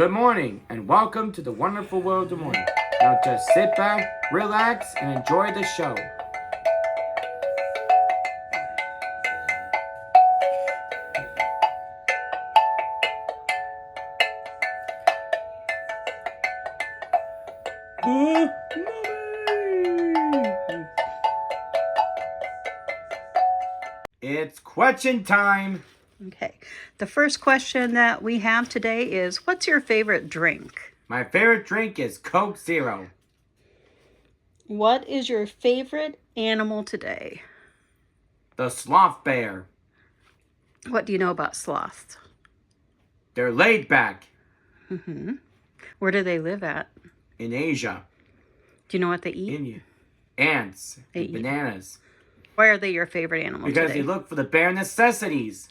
Good morning, and welcome to the wonderful world of morning. Now just sit back, relax, and enjoy the show. It's question time. Okay. The first question that we have today is, what's your favorite drink? My favorite drink is Coke Zero. What is your favorite animal today? The sloth bear. What do you know about sloths? They're laid back. Where do they live at? In Asia. Do you know what they eat? India. Ants. They And eat. bananas. Why are they your favorite animal Because today? they look for the bare necessities.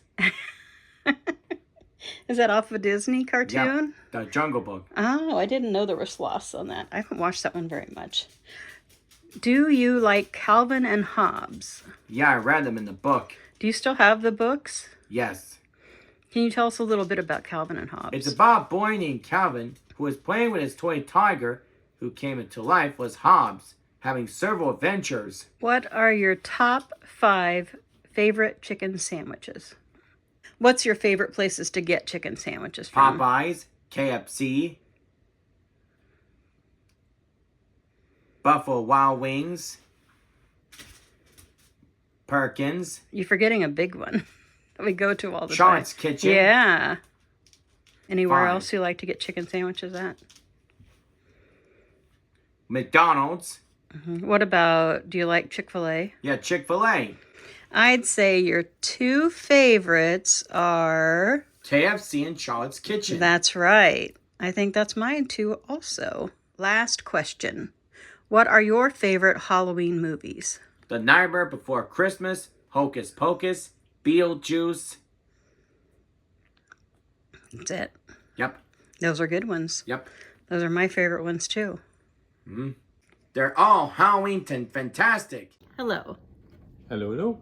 Is that off a Disney cartoon? Yep, the Jungle Book. Oh, I didn't know there were sloths on that. I haven't watched that one very much. Do you like Calvin and Hobbes? Yeah, I read them in the book. Do you still have the books? Yes. Can you tell us a little bit about Calvin and Hobbes? It's about a boy named Calvin who was playing with his toy tiger who came into life was Hobbes, having several adventures. What are your top 5 favorite chicken sandwiches? What's your favorite places to get chicken sandwiches from? Popeyes, KFC, Buffalo Wild Wings, Perkins, You're forgetting a big one that we go to all the Charlotte's time. Kitchen. Yeah. Anywhere Fine. else you like to get chicken sandwiches at? McDonald's. What about, do you like Chick-fil-A? Yeah, Chick-fil-A. I'd say your 2 favorites are... KFC and Charlotte's Kitchen. That's right. I think that's mine too also. Last question. What are your favorite Halloween movies? The Nightmare Before Christmas, Hocus Pocus, Beetlejuice. That's it. Yep, Those are good ones. yep. Those are my favorite ones too. They're all Halloween fantastic. Hello. Hello, hello.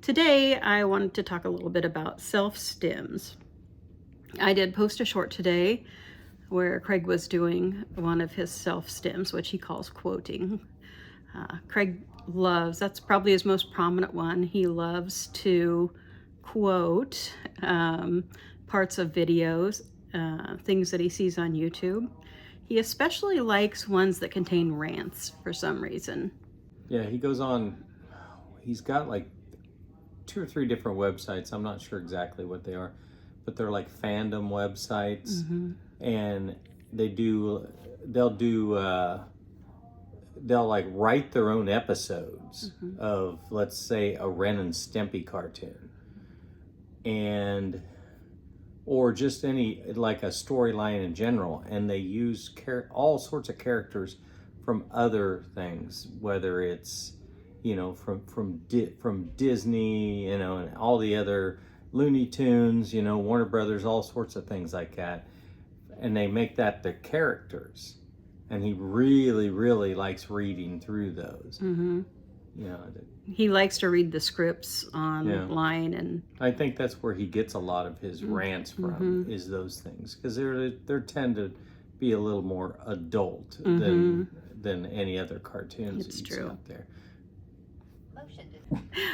Today I wanted to talk a little bit about self-stims. I did post a short today where Craig was doing one of his self-stims, which he calls quoting. Craig loves, that's probably his most prominent one. He loves to quote parts of videos, things that he sees on YouTube. He especially likes ones that contain rants for some reason. Yeah, he goes on, he's got like 2 or 3 different websites. I'm not sure exactly what they are, but they're like fandom websites. And they'll like write their own episodes of, let's say, a Ren and Stimpy cartoon. And or just any, like a storyline in general, and they use all sorts of characters from other things, whether it's, you know, from Disney, you know, and all the other Looney Tunes, you know, Warner Brothers, all sorts of things like that, and they make that the characters, and he really, really likes reading through those. You know, He likes to read the scripts online, and I think that's where he gets a lot of his rants from, is those things, because they tend to be a little more adult than any other cartoons It's that you see true. out there.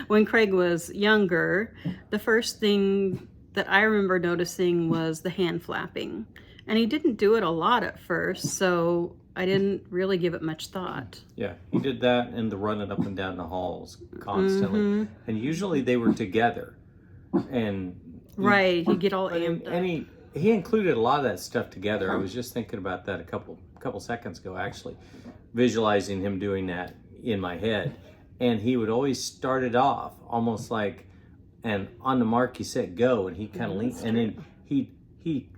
when Craig was younger, the first thing that I remember noticing was the hand flapping. And he didn't do it a lot at first, so I didn't really give it much thought. Yeah, he did that and the running up and down the halls constantly, and usually they were together. And Right, he'd get all amped up. and he included a lot of that stuff together. I was just thinking about that a couple seconds ago, actually, visualizing him doing that in my head. And he would always start it off almost like, and on the mark, you set, go, and he kind of leaned, and then he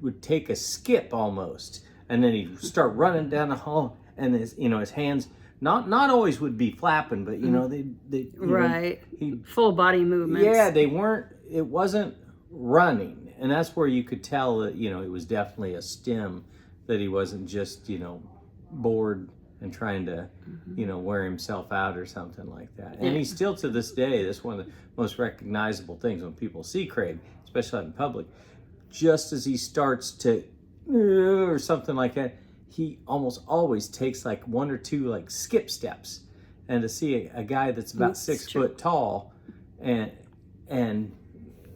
would take a skip almost, and then he'd start running down the hall, and his hands not always would be flapping, but they Right. he Full body movements. yeah, it wasn't running, and that's where you could tell that it was definitely a stim, that he wasn't just bored and trying to wear himself out or something like that. And he's still, to this day, that's one of the most recognizable things when people see Craig, especially out in public. Just as he starts to or something like that, he almost always takes like 1 or 2 like skip steps. And to see a guy that's about 6 foot tall and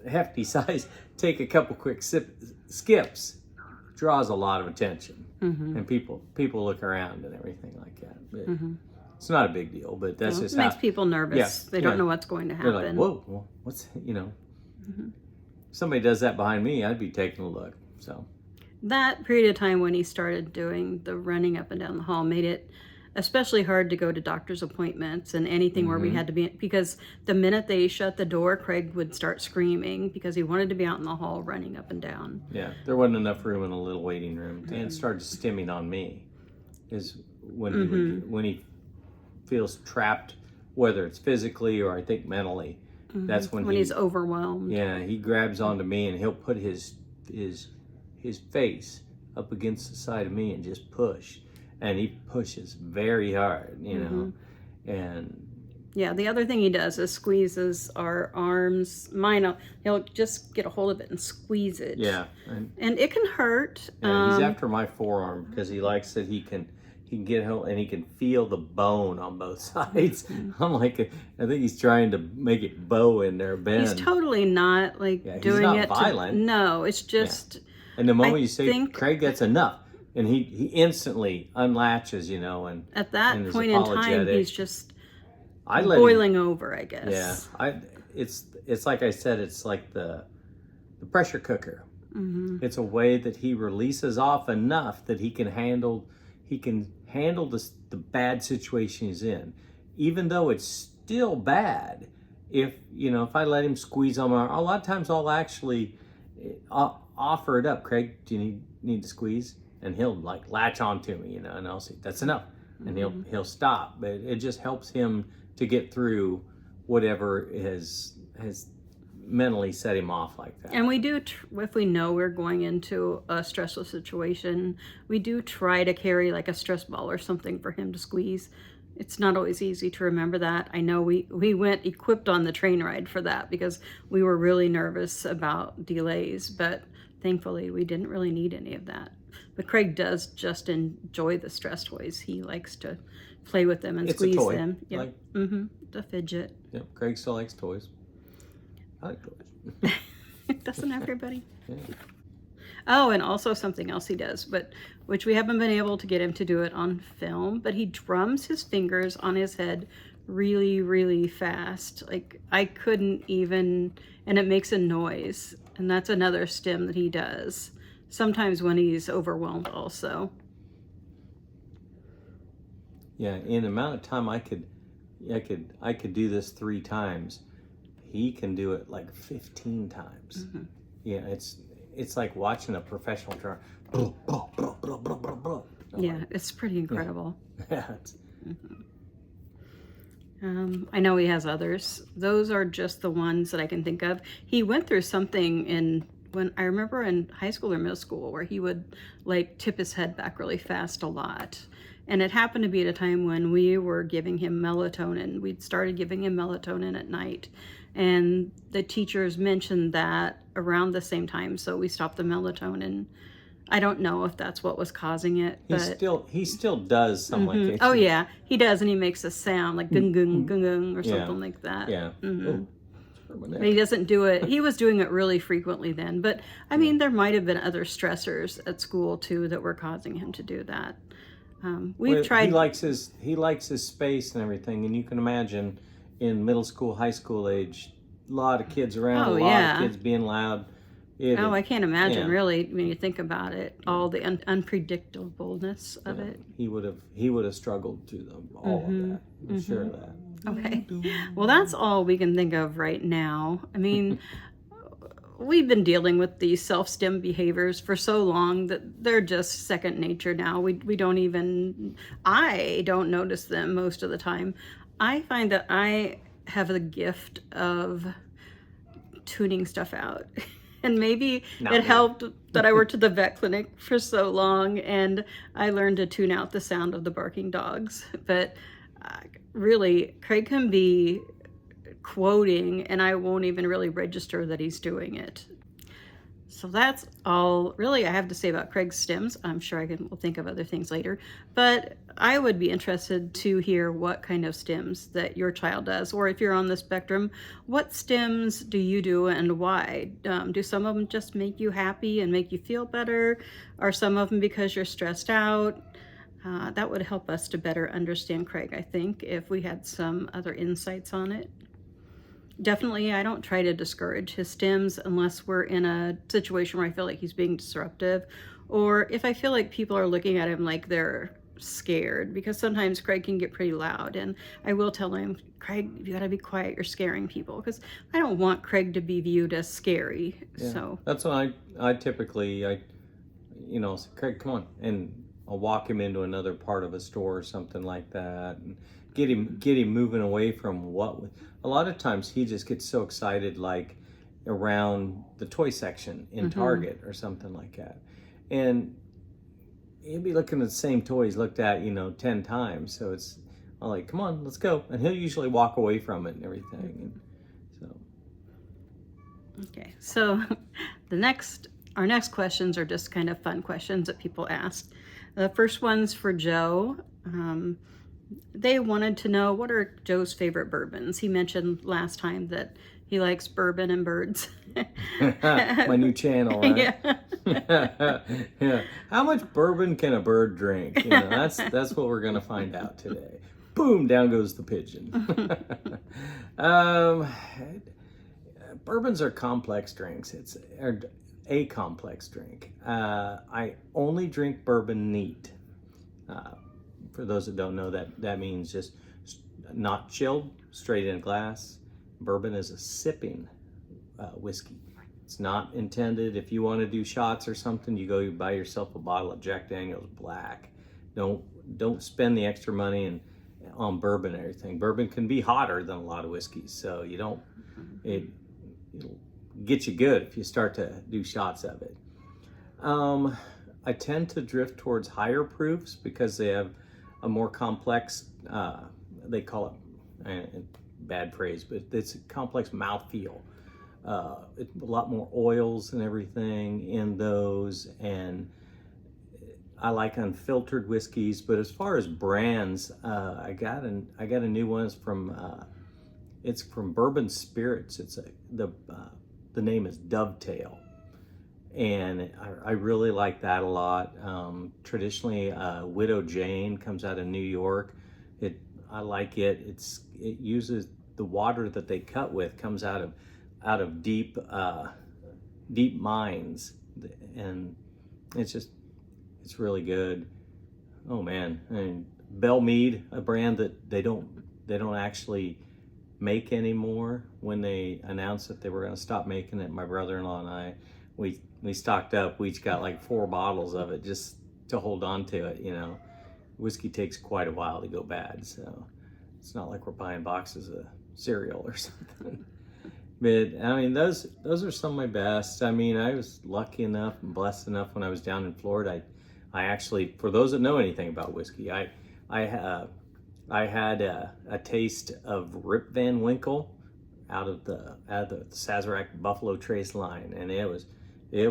hefty size take a couple quick skips draws a lot of attention. And people look around and everything like that. But it's not a big deal, but that's just it makes people nervous. Yeah, They don't know what's going to happen. They're like, whoa, what's, somebody does that behind me, I'd be taking a look. So that period of time when he started doing the running up and down the hall made it especially hard to go to doctor's appointments and anything where we had to be, because the minute they shut the door, Craig would start screaming because he wanted to be out in the hall running up and down. Yeah, there wasn't enough room in a little waiting room. And started stimming on me is when he feels trapped, whether it's physically or I think mentally. That's when he's overwhelmed. Yeah, he grabs onto me and he'll put his face up against the side of me and just push. And he pushes very hard, and yeah, the other thing he does is squeezes our arms. He'll just get a hold of it and squeeze it. Yeah, and it can hurt. Yeah, he's after my forearm because he likes that he can get home and he can feel the bone on both sides. I'm like, I think he's trying to make it bow in there, bend. He's totally not like doing he's not it. Violent. No, it's just. Yeah. And the moment you say, Craig, that's enough. And he instantly unlatches, and at that point in time, he's just boiling over, I guess. Yeah, it's like I said, it's like the pressure cooker. It's a way that he releases off enough that he can handle the bad situation he's in, even though it's still bad. If I let him squeeze on my arm, a lot of times I'll actually offer it up. Craig, do you need to squeeze? And he'll like latch onto me, and I'll say that's enough, and he'll stop. But it just helps him to get through whatever has mentally set him off like that. And we do, if we know we're going into a stressful situation, we do try to carry like a stress ball or something for him to squeeze. It's not always easy to remember that. I know we went equipped on the train ride for that because we were really nervous about delays, but thankfully we didn't really need any of that. But Craig does just enjoy the stress toys. He likes to play with them and squeeze them. Yeah. The fidget. Yep. Craig still likes toys. I like toys. Doesn't everybody? Yeah. Oh, and also something else he does, which we haven't been able to get him to do it on film, but he drums his fingers on his head really, really fast. Like I couldn't even, and it makes a noise. And that's another stim that he does. Sometimes when he's overwhelmed also. Yeah, in the amount of time I could do this 3 times. He can do it like 15 times. Yeah, it's like watching a professional drummer. Yeah, it's pretty incredible. Yeah. I know he has others. Those are just the ones that I can think of. He went through something when I remember in high school or middle school where he would like tip his head back really fast a lot. And it happened to be at a time when we were giving him melatonin. We'd started giving him melatonin at night. And the teachers mentioned that around the same time. So we stopped the melatonin. I don't know if that's what was causing it. He still does something like that. Oh yeah, he does, and he makes a sound like gung gung gung gung or something like that. Yeah. But he doesn't do it. He was doing it really frequently then. But I mean, there might have been other stressors at school too that were causing him to do that. We've tried. He likes his space and everything, and you can imagine in middle school, high school age, a lot of kids around, a lot of kids being loud. I can't imagine really when you think about it, all the unpredictableness of it. He would have struggled through all of that. I'm sure of that. Okay. Well, that's all we can think of right now. I mean, we've been dealing with these self-stim behaviors for so long that they're just second nature now. I don't notice them most of the time. I find that I have the gift of tuning stuff out. And maybe it helped that I worked at the vet clinic for so long and I learned to tune out the sound of the barking dogs. But really, Craig can be quoting and I won't even really register that he's doing it. So that's all really I have to say about Craig's stims. I'm sure we'll think of other things later, but I would be interested to hear what kind of stims that your child does, or if you're on the spectrum, what stims do you do and why? Do some of them just make you happy and make you feel better? Are some of them because you're stressed out? That would help us to better understand Craig, I think, if we had some other insights on it. Definitely, I don't try to discourage his stims unless we're in a situation where I feel like he's being disruptive, or if I feel like people are looking at him like they're scared, because sometimes Craig can get pretty loud, and I will tell him, Craig, you gotta be quiet, you're scaring people, because I don't want Craig to be viewed as scary. Yeah. So That's when I typically, say, Craig, come on, and I'll walk him into another part of a store or something like that, and get him moving away from a lot of times he just gets so excited, like around the toy section in Target or something like that, and he'll be looking at the same toy he's looked at 10 times. So I'm like, come on, let's go, and he'll usually walk away from it and everything. And so okay, so our next questions are just kind of fun questions that people ask. The first one's for Joe. They wanted to know, what are Joe's favorite bourbons? He mentioned last time that he likes bourbon and birds. My new channel, right? Yeah. Yeah. How much bourbon can a bird drink? That's what we're gonna find out today. Boom, down goes the pigeon. Bourbons are complex drinks. It's a complex drink. I only drink bourbon neat. For those that don't know, that means just not chilled, straight in a glass. Bourbon is a sipping whiskey. It's not intended, if you want to do shots or something, you buy yourself a bottle of Jack Daniel's Black. Don't spend the extra money on bourbon and everything. Bourbon can be hotter than a lot of whiskeys, so it'll get you good if you start to do shots of it. I tend to drift towards higher proofs because they have a more complex, they call it, bad phrase, but it's a complex mouthfeel. A lot more oils and everything in those, and I like unfiltered whiskeys. But as far as brands, I got a new one. It's from Bourbon Spirits. The name is Dovetail, and I really like that a lot. Traditionally, Widow Jane comes out of New York. I like it. It uses the water that they cut with comes out of deep mines, and it's really good. Oh man, and Belle Mead, a brand that they don't actually make anymore. When they announced that they were going to stop making it, my brother-in-law and I, we stocked up. We each got like 4 bottles of it just to hold on to it. Whiskey takes quite a while to go bad, so it's not like we're buying boxes of cereal or something. But I mean, those are some of my best. I mean, I was lucky enough and blessed enough when I was down in Florida. I actually, for those that know anything about whiskey, I had a taste of Rip Van Winkle out of the Sazerac Buffalo Trace line, and it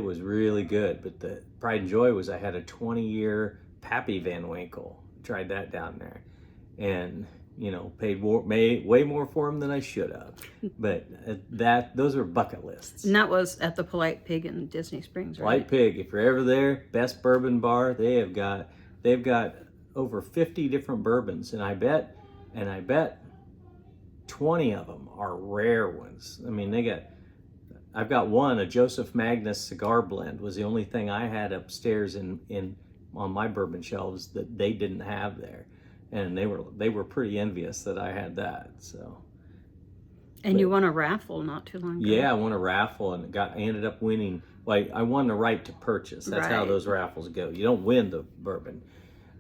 was really good. But the pride and joy was I had a 20-year Pappy Van Winkle. Tried that down there, and paid way more for them than I should have. But those are bucket lists. And that was at the Polite Pig in Disney Springs, right? Polite Pig, if you're ever there, best bourbon bar. They've got over 50 different bourbons, and I bet 20 of them are rare ones. I mean, I've got one, a Joseph Magnus cigar blend was the only thing I had upstairs on my bourbon shelves that they didn't have there. And they were pretty envious that I had that. So. And you won a raffle not too long ago. Yeah, I won a raffle and I ended up winning. Like, I won the right to purchase. That's how those raffles go. You don't win the bourbon,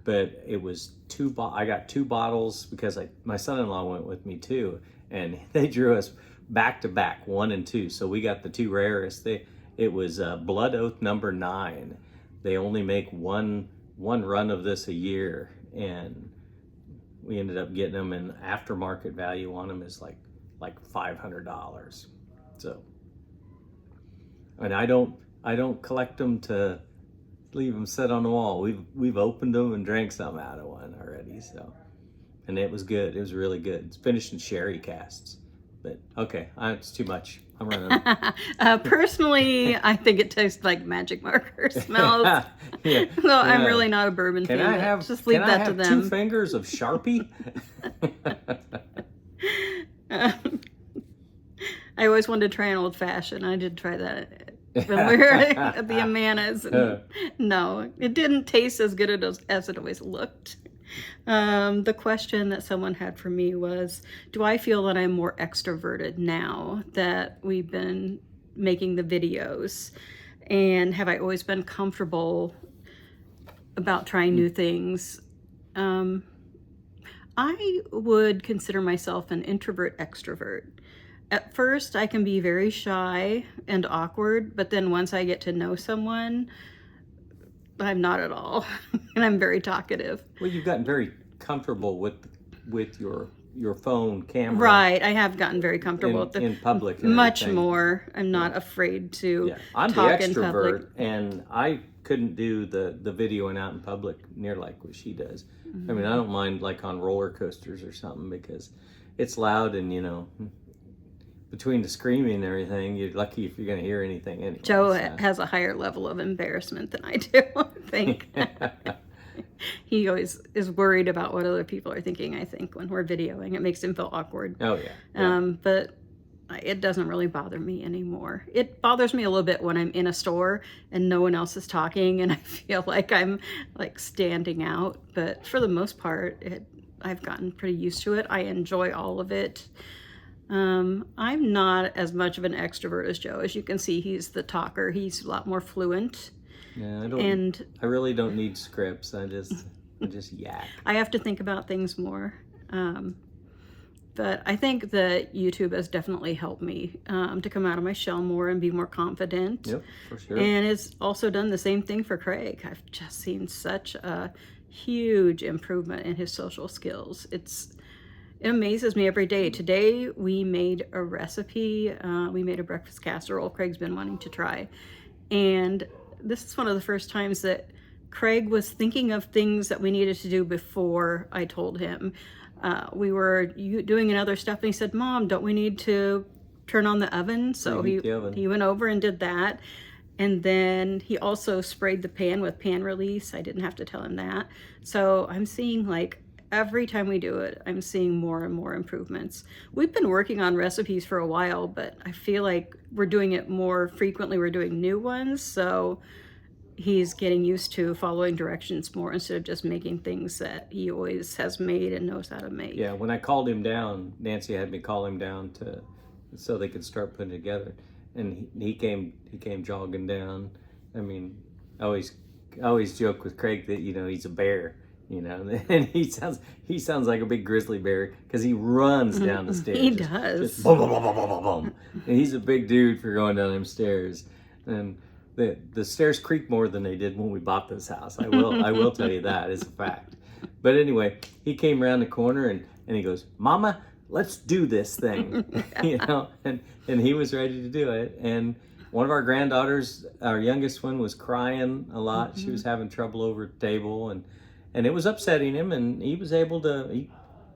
but it was I got 2 bottles because my son-in-law went with me too, and they drew us back to back, 1 and 2. So we got the 2 rarest. It was Blood Oath number 9. They only make one run of this a year, and we ended up getting them, and aftermarket value on them is like $500. So, and I don't I don't collect them to leave them sit on the wall. We've opened them and drank some out of one already. So, and it was good. It was really good. It's finished in sherry casts. But okay, it's too much. I'm running. Personally, I think it tastes like magic marker smells. Yeah. So I'm really not a bourbon fan. Just leave that to them. 2 fingers of Sharpie? I always wanted to try an old fashioned. I did try that when we were at the Amanas. No, it didn't taste as good as it always looked. The question that someone had for me was, do I feel that I'm more extroverted now that we've been making the videos? And have I always been comfortable about trying new things? I would consider myself an introvert extrovert. At first, I can be very shy and awkward, but then once I get to know someone, I'm not at all, and I'm very talkative. Well, you've gotten very comfortable with your phone camera. Right, I have gotten very comfortable in public. Much more. I'm not afraid to I'm talk the in public. extrovert, and I couldn't do the videoing out in public near like what she does. I mean, I don't mind like on roller coasters or something because it's loud and between the screaming and everything, you're lucky if you're going to hear anything anyway. Joe has a higher level of embarrassment than I do, I think. He always is worried about what other people are thinking, I think, when we're videoing. It makes him feel awkward. Oh, yeah. But it doesn't really bother me anymore. It bothers me a little bit when I'm in a store and no one else is talking and I feel like I'm like standing out. But for the most part, I've gotten pretty used to it. I enjoy all of it. I'm not as much of an extrovert as Joe. As you can see, he's the talker. He's a lot more fluent. Yeah, I really don't need scripts. I just yak. I have to think about things more. But I think that YouTube has definitely helped me to come out of my shell more and be more confident. Yep, for sure. And it's also done the same thing for Craig. I've just seen such a huge improvement in his social skills. It amazes me every day. Today we made a recipe. We made a breakfast casserole Craig's been wanting to try. And this is one of the first times that Craig was thinking of things that we needed to do before I told him. We were doing another stuff and he said, "Mom, don't we need to turn on the oven?" So he went over and did that. And then he also sprayed the pan with pan release. I didn't have to tell him that. So I'm seeing like every time we do it, I'm seeing more and more improvements. We've been working on recipes for a while, but I feel like we're doing it more frequently. We're doing new ones. So he's getting used to following directions more instead of just making things that he always has made and knows how to make. Yeah, when I called him down, Nancy had me call him down so they could start putting it together. And he came jogging down. I mean, I always joke with Craig that he's a bear, and he sounds like a big grizzly bear because he runs down the stairs. He does. Just boom, boom, boom, boom, boom, boom. And he's a big dude for going down them stairs. And the stairs creak more than they did when we bought this house. I will tell you that is a fact. But anyway, he came around the corner and he goes, "Mama, let's do this thing," and he was ready to do it. And one of our granddaughters, our youngest one, was crying a lot. She was having trouble over the table, and it was upsetting him. And he was able to,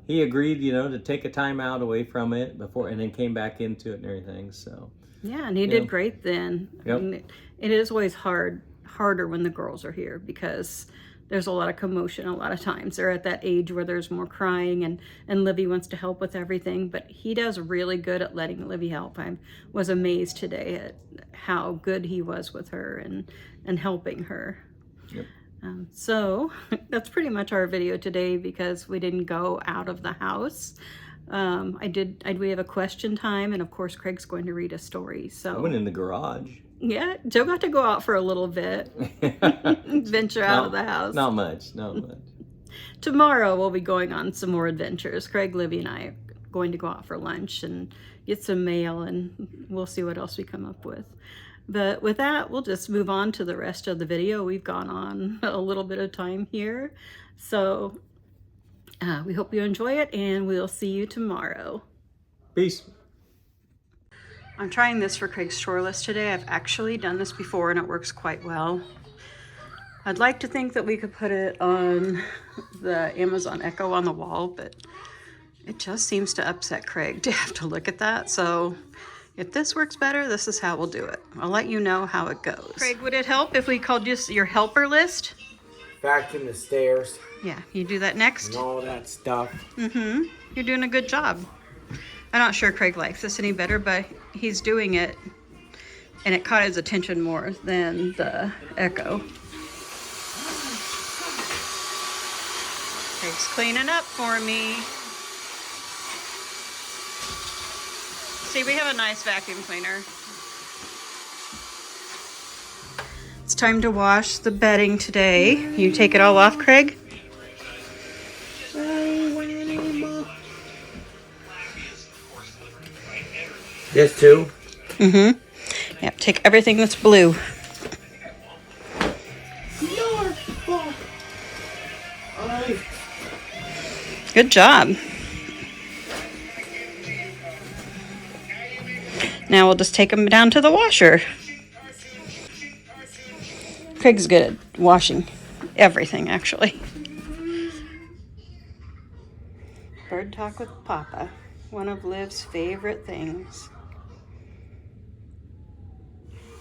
he agreed, to take a time out away from it before, and then came back into it and everything. So yeah, and he did great then. Yep. I mean, it is always harder when the girls are here because there's a lot of commotion a lot of times. They're at that age where there's more crying and Libby wants to help with everything, but he does really good at letting Libby help. I was amazed today at how good he was with her and helping her. Yep. So that's pretty much our video today because we didn't go out of the house. We have a question time, and of course Craig's going to read a story. So I went in the garage. Yeah, Joe got to go out for a little bit, venture out of the house. Not much. Tomorrow we'll be going on some more adventures. Craig, Libby, and I are going to go out for lunch and get some mail, and we'll see what else we come up with. But with that, we'll just move on to the rest of the video. We've gone on a little bit of time here. So we hope you enjoy it, and we'll see you tomorrow. Peace. I'm trying this for Craig's chore list today. I've actually done this before and it works quite well. I'd like to think that we could put it on the Amazon Echo on the wall, but it just seems to upset Craig to have to look at that. So if this works better, this is how we'll do it. I'll let you know how it goes. Craig, would it help if we called just your helper list? Vacuum the stairs. Yeah, you do that next? And all that stuff. Mm-hmm. You're doing a good job. I'm not sure Craig likes this any better, but he's doing it, and it caught his attention more than the Echo. Craig's cleaning up for me. See, we have a nice vacuum cleaner. It's time to wash the bedding today. You take it all off, Craig? This too? Mm-hmm. Yep, take everything that's blue. Good job. Now we'll just take them down to the washer. Craig's good at washing everything, actually. Bird talk with Papa, one of Liv's favorite things.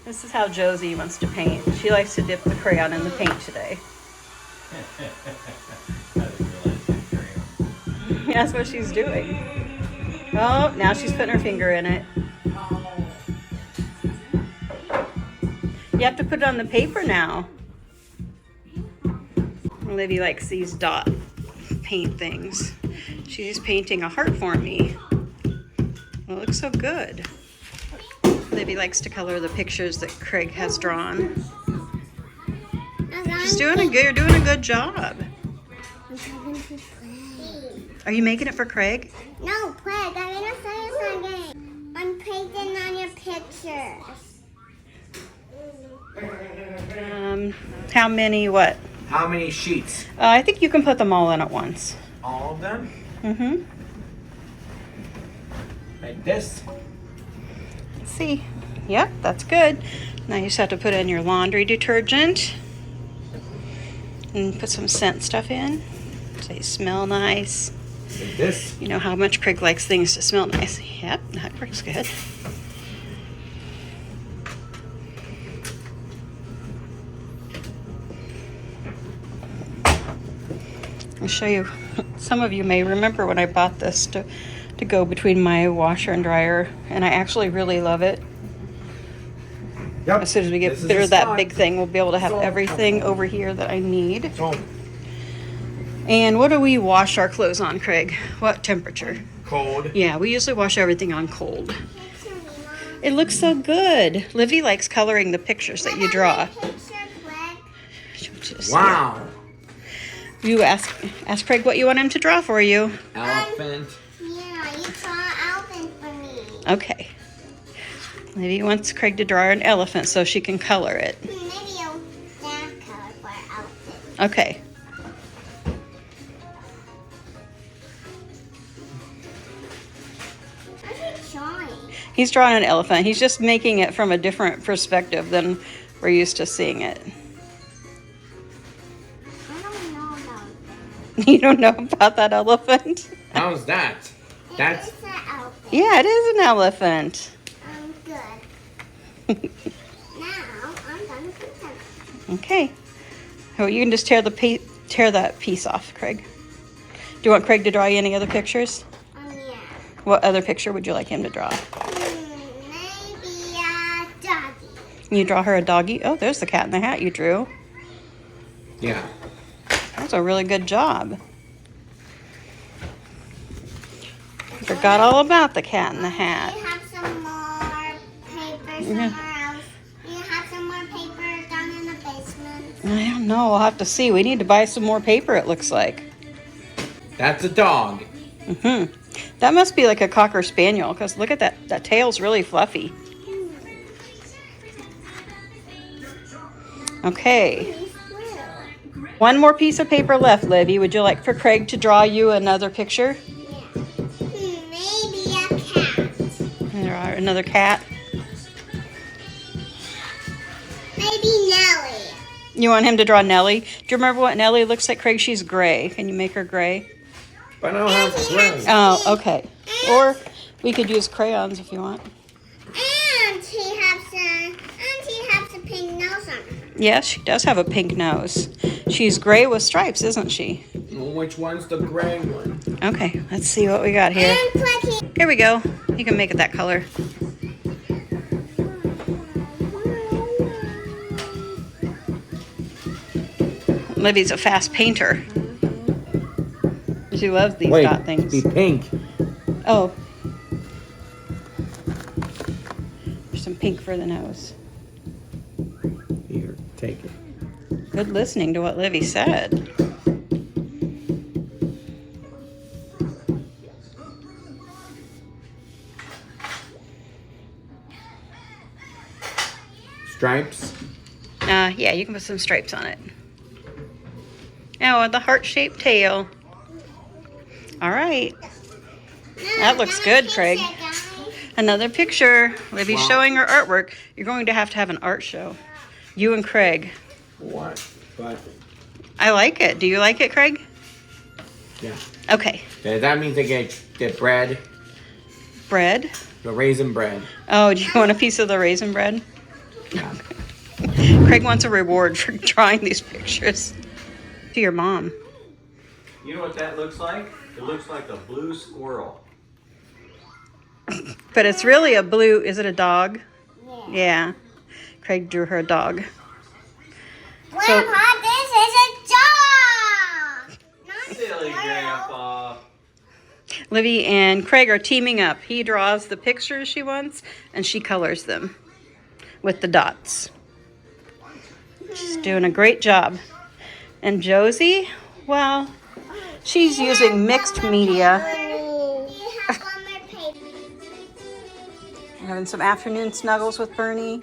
This is how Josie wants to paint. She likes to dip the crayon in the paint today. That's what she's doing. Oh, now she's putting her finger in it. You have to put it on the paper now. Libby likes these dot paint things. She's painting a heart for me. It looks so good. Libby likes to color the pictures that Craig has drawn. She's doing you're doing a good job. Are you making it for Craig? No, Craig, I'm gonna say it again. I'm painting on your pictures. How many what? How many sheets? I think you can put them all in at once. All of them? Mm-hmm. Like this? Let's see. Yep, that's good. Now you just have to put in your laundry detergent and put some scent stuff in so they smell nice. Like this? You know how much Craig likes things to smell nice. Yep, that works good. I'll show you. Some of you may remember when I bought this to go between my washer and dryer, and I actually really love it. Yep. As soon as we get rid of that big thing, we'll be able to have everything over here that I need. And what do we wash our clothes on, Craig? What temperature? Cold. Yeah, we usually wash everything on cold. It looks so good. Livy likes coloring the pictures that you draw. Wow. You ask Craig what you want him to draw for you. Elephant. Yeah, you draw an elephant for me. Okay. Livy wants Craig to draw an elephant so she can color it. Maybe you'll that color for an elephant. Okay. What's he drawing? He's drawing an elephant. He's just making it from a different perspective than we're used to seeing it. I don't know about that. You don't know about that elephant? How's that? That's It's an elephant. Yeah, it is an elephant. I'm good. Now I'm done with the Okay. Oh, you can just tear that piece off, Craig. Do you want Craig to draw you any other pictures? Yeah. What other picture would you like him to draw? Maybe a doggy. You draw her a doggy? Oh, there's the cat in the hat you drew. yeah. That's a really good job. Forgot all about the cat in the hat. You have some more paper somewhere else. You have some more paper down in the basement. I don't know. We'll have to see. We need to buy some more paper, it looks like. That's a dog. Mm-hmm. That must be like a Cocker Spaniel, because look at that. That tail's really fluffy. Okay. One more piece of paper left, Libby. Would you like for Craig to draw you another picture? Maybe a cat. There are another cat. Maybe Nelly. You want him to draw Nellie? Do you remember what Nellie looks like, Craig? She's gray. Can you make her gray? But I don't have gray. Oh, okay. Or we could use crayons if you want. And he has a pink nose on her. Yes, she does have a pink nose. She's gray with stripes, isn't she? Well, which one's the gray one? Okay, let's see what we got here. And Plucky. Here we go. You can make it that color. Libby's a fast painter. She loves these dot things. Be pink. Oh. There's some pink for the nose. Here, take it. Good listening to what Libby said. Stripes. Yeah, you can put some stripes on it. Oh, and the heart-shaped tail. All right. That looks good, Craig. Another picture. Libby's Wow. showing her artwork. You're going to have an art show. You and Craig. What? But I like it. Do you like it, Craig? yeah. Okay. That means they get bread, Bread. the raisin bread. Oh, do you want a piece of the raisin bread? Yeah. Craig wants a reward for drawing these pictures. To your mom. You know what that looks like? It looks like a blue squirrel. But it's really a blue, is it a dog? Yeah. Craig drew her a dog. Grandpa, this is a dog. Not a Silly squirrel. Grandpa. Libby and Craig are teaming up. He draws the pictures she wants, and she colors them with the dots. She's doing a great job. And Josie, well, she's using mixed media. You have one more paper. Having some afternoon snuggles with Bernie.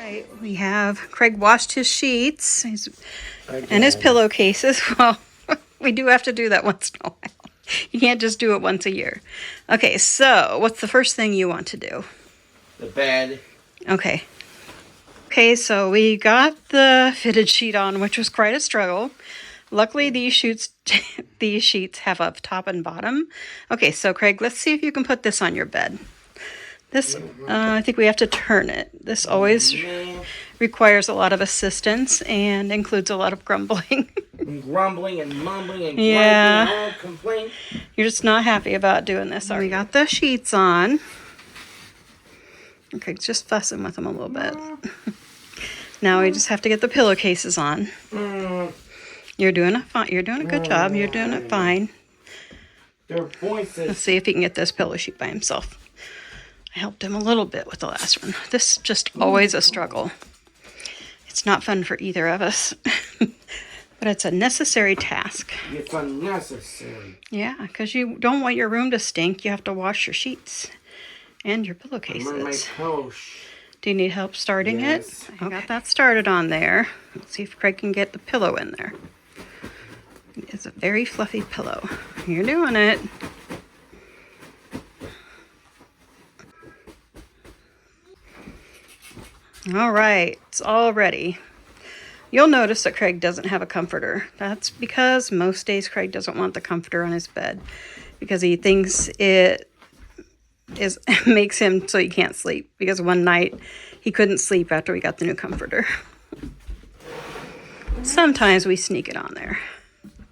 Right, we have Craig washed his sheets and his pillowcases. Well, we do have to do that once in a while. You can't just do it once a year. Okay, so what's the first thing you want to do? The bed. Okay. Okay, so we got the fitted sheet on, which was quite a struggle. Luckily, these sheets have a top and bottom. Okay, so Craig, let's see if you can put this on your bed. This, I think we have to turn it. This always requires a lot of assistance and includes a lot of grumbling. And grumbling and mumbling and Yeah. griping and all complaint. You're just not happy about doing this. So we got the sheets on. And Craig's just fussing with them a little bit. Now we just have to get the pillowcases on. You're doing You're doing a good job. You're doing it fine. Their Let's voices. see if he can get this pillow sheet by himself. I helped him a little bit with the last one. This is just always a struggle. It's not fun for either of us. But it's a necessary task. It's unnecessary. Yeah, because you don't want your room to stink. You have to wash your sheets and your I'm on my pillowcases. couch. Do you need help starting Yes. it? I got that started on there. Let's see if Craig can get the pillow in there. It's a very fluffy pillow. You're doing it. All right, it's all ready. You'll notice that Craig doesn't have a comforter. That's because most days Craig doesn't want the comforter on his bed because he thinks it makes him so he can't sleep, because one night he couldn't sleep after we got the new comforter. Sometimes we sneak it on there.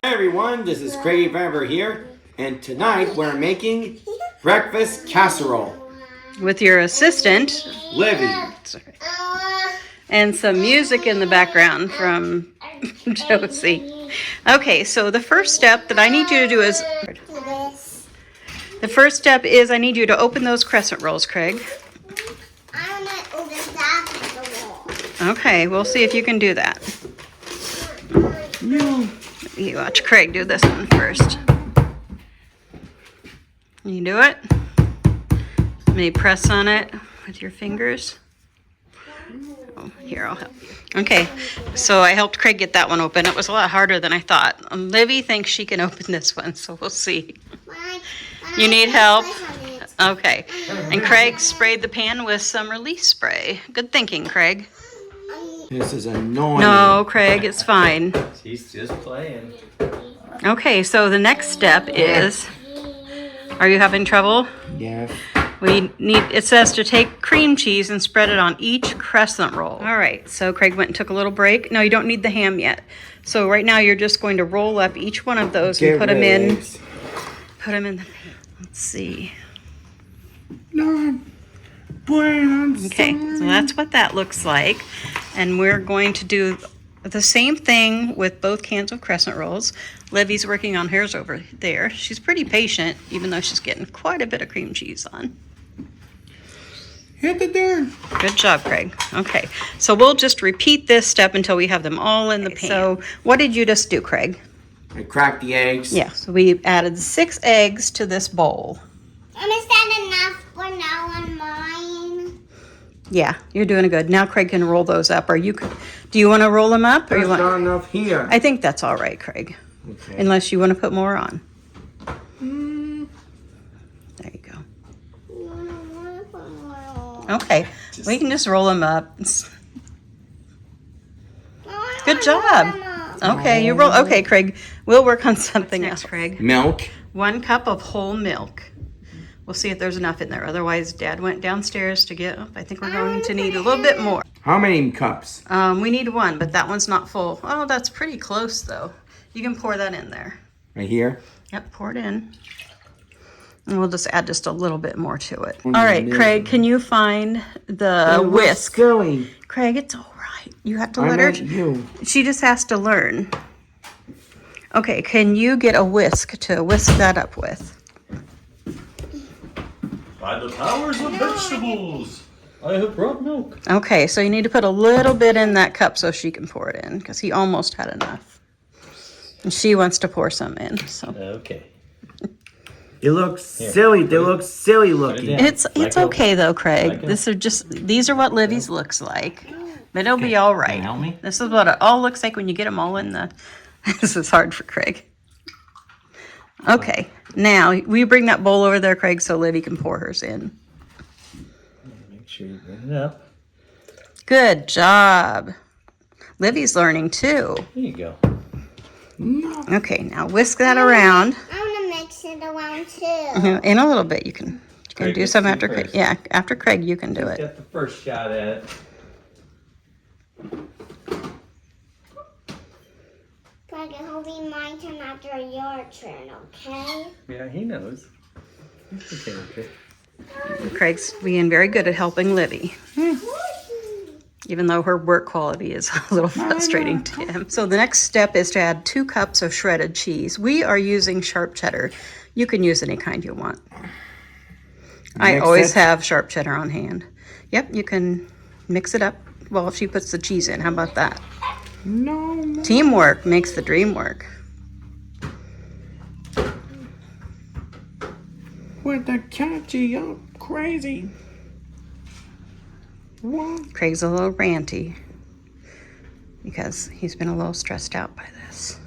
Hey everyone, this is Craigie Forever here, and tonight we're making breakfast casserole. With your assistant, Libby. and some music in the background from Josie. Okay, so the first step that I need you to do is, I need you to open those crescent rolls, Craig. I'm gonna open that with the wall. Okay, we'll see if you can do that. You watch Craig do this one first. You do it? Maybe press on it with your fingers. Oh, here, I'll help. Okay, so I helped Craig get that one open. It was a lot harder than I thought. Libby thinks she can open this one, so we'll see. You need help? Okay. And Craig sprayed the pan with some release spray. Good thinking, Craig. This is annoying. No, Craig, it's fine. She's just playing. Okay, so the next step is, are you having trouble? Yes. It says to take cream cheese and spread it on each crescent roll. All right, so Craig went and took a little break. No, you don't need the ham yet. So right now you're just going to roll up each one of those and put them in. Put them in the pan. Let's see. No, I'm Okay, so that's what that looks like. And we're going to do the same thing with both cans of crescent rolls. Libby's working on hers over there. She's pretty patient, even though she's getting quite a bit of cream cheese on. Hit the dirt. Good job, Craig. Okay, so we'll just repeat this step until we have them all in the pan. So what did you just do, Craig? I cracked the eggs. Yeah, so we added 6 eggs to this bowl. Is that enough for now on mine? Yeah, you're doing good. Now Craig can roll those up. Do you want to roll them up? Or There's you want? not enough here. I think that's all right, Craig. Okay. Unless you want to put more on. There you go. Okay, we can just roll them up. Good job. Okay, you roll. Okay, Craig, we'll work on something else, Craig. Milk. 1 cup of whole milk. We'll see if there's enough in there. Otherwise, Dad went downstairs to get. I think we're going to need a little bit more. How many cups? We need 1, but that one's not full. Oh, that's pretty close though. You can pour that in there. Right here. Yep, pour it in. And we'll just add just a little bit more to it. All right, Craig, can you find the whisk? Silly. Craig, it's all right. You have to let her. You. She just has to learn. Okay, can you get a whisk to whisk that up with? By the powers of vegetables, I have brought milk. Okay, so you need to put a little bit in that cup so she can pour it in, because he almost had enough. And she wants to pour some in. So Okay. It looks silly. They look silly looking. it's okay though, Craig. These are what Libby's looks like. But it'll be all right. Help me? This is what it all looks like when you get them all in the. This is hard for Craig. Okay, now will you bring that bowl over there, Craig, so Libby can pour hers in. Make sure you bring it up. Good job. Libby's learning too. There you go. Okay, now whisk that around. I want to mix it around too. In a little bit, you can Craig do gets some to after do Craig. first. Yeah, after Craig, you can do it. Got the first shot at it. Craig, it'll be my turn after your turn, okay? Yeah, he knows. He's okay with it. Craig's being very good at helping Libby, even though her work quality is a little frustrating to him. So the next step is to add 2 cups of shredded cheese. We are using sharp cheddar. You can use any kind you want. I always have sharp cheddar on hand. Yep, you can mix it up. Well, if she puts the cheese in, how about that? No. Teamwork makes the dream work. With the catchy up crazy. What? Craig's a little ranty because he's been a little stressed out by this.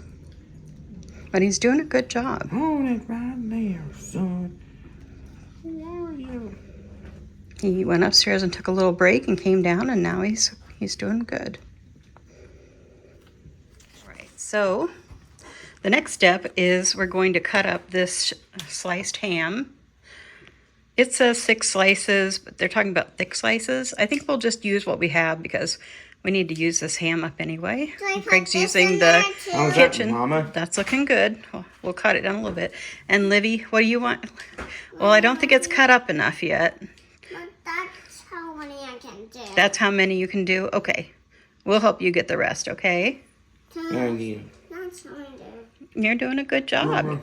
But he's doing a good job. Hold it right there, son. Who are you? He went upstairs and took a little break and came down, and now he's doing good. All right, so the next step is we're going to cut up this sliced ham. It says 6 slices, but they're talking about thick slices. I think we'll just use what we have because we need to use this ham up anyway. Do I put Craig's this using in the there too? How's that, kitchen. Mama? That's looking good. We'll cut it down a little bit. And Libby, what do you want? Well, I don't think it's cut up enough yet. But that's how many I can do. That's how many you can do? Okay. We'll help you get the rest, okay? Thank you. That's how I do. You're doing a good job.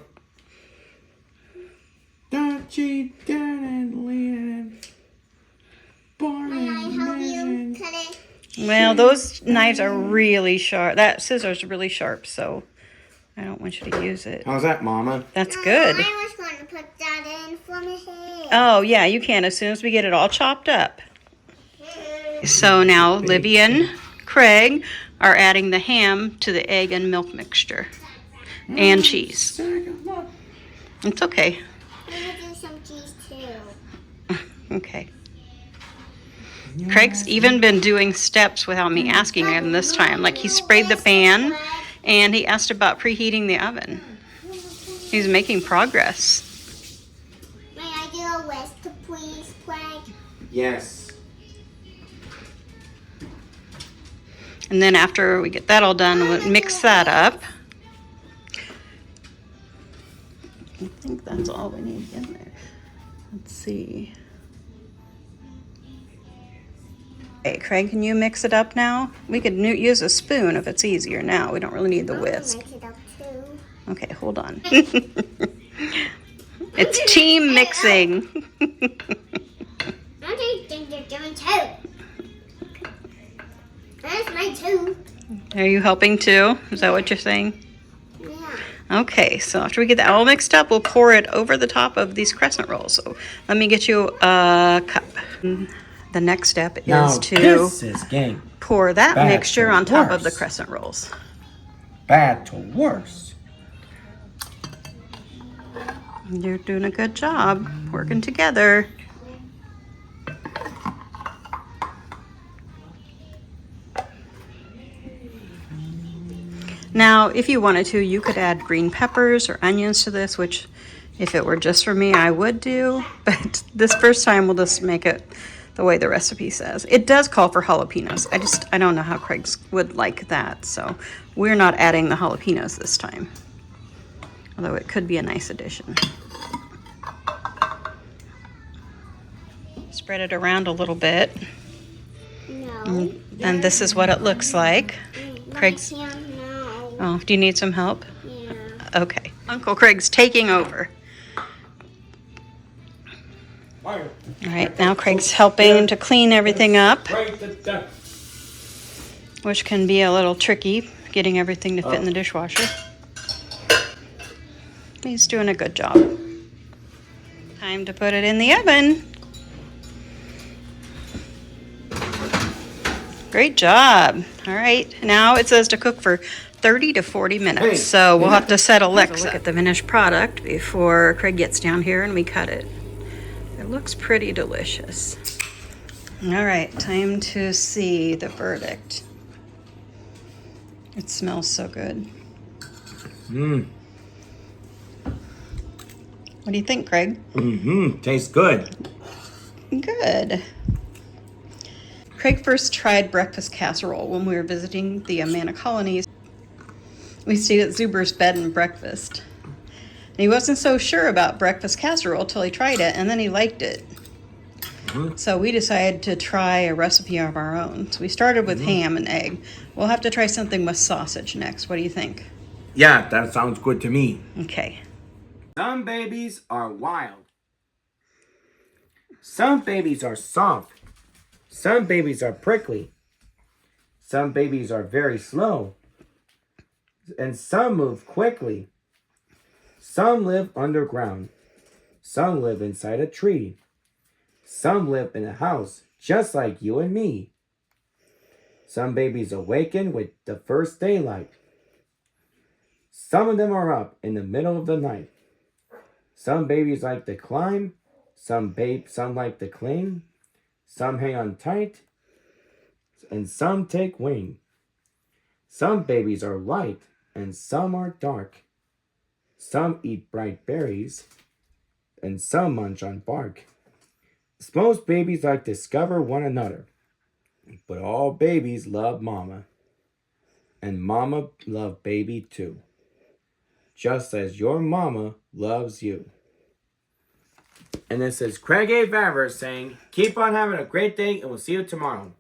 Don't you didn't lean. May I help you cut it? Well, those knives are really sharp. That scissor's really sharp, so I don't want you to use it. How's that, Mama? That's good. I was going to put that in for my hair. Oh, yeah, you can as soon as we get it all chopped up. So now Libby and Craig are adding the ham to the egg and milk mixture and cheese. It's okay. I'm going to do some cheese too. Okay. Craig's even been doing steps without me asking him this time. Like he sprayed the pan and he asked about preheating the oven. He's making progress. May I do a whisk, please, Craig? Yes. And then after we get that all done, we'll mix that up. I think that's all we need in there. Let's see. Okay, Craig, can you mix it up now? We could use a spoon if it's easier now. We don't really need the whisk. Mix it up too. Okay, hold on. It's team mixing. I think you're doing two. That's my two. Are you helping too? Is that what you're saying? Yeah. Okay, so after we get that all mixed up, we'll pour it over the top of these crescent rolls. So let me get you a cup. The next step is to this is getting pour that bad mixture to on top of the worse. crescent rolls. bad to worse. You're doing a good job working together. Now, if you wanted to, you could add green peppers or onions to this, which if it were just for me, I would do. But this first time, we'll just make it the way the recipe says. It does call for jalapenos. I don't know how Craig's would like that. So we're not adding the jalapenos this time. Although it could be a nice addition. Spread it around a little bit. No. And this is what it looks like. Craig's. No. Oh, do you need some help? Yeah. Okay. Uncle Craig's taking over. All right, now Craig's helping to clean everything up, which can be a little tricky, getting everything to fit in the dishwasher. He's doing a good job. Time to put it in the oven. Great job. All right, now it says to cook for 30 to 40 minutes. So we'll have to set Alexa. Look at the finished product before Craig gets down here and we cut it. It looks pretty delicious. All right, time to see the verdict. It smells so good. Mmm. What do you think, Craig? Mm-hmm. Tastes good. Good. Craig first tried breakfast casserole when we were visiting the Amana colonies. We stayed at Zuber's bed and breakfast. And he wasn't so sure about breakfast casserole till he tried it, and then he liked it. Mm-hmm. So we decided to try a recipe of our own. So we started with ham and egg. We'll have to try something with sausage next. What do you think? Yeah, that sounds good to me. Okay. Some babies are wild. Some babies are soft. Some babies are prickly. Some babies are very slow. And some move quickly. Some live underground. Some live inside a tree. Some live in a house, just like you and me. Some babies awaken with the first daylight. Some of them are up in the middle of the night. Some babies like to climb. Some like to cling. Some hang on tight. And some take wing. Some babies are light and some are dark. Some eat bright berries, and some munch on bark. Most babies like to discover one another, but all babies love mama, and mama loves baby too, just as your mama loves you. And this is Craig A. Vaver saying, keep on having a great day, and we'll see you tomorrow.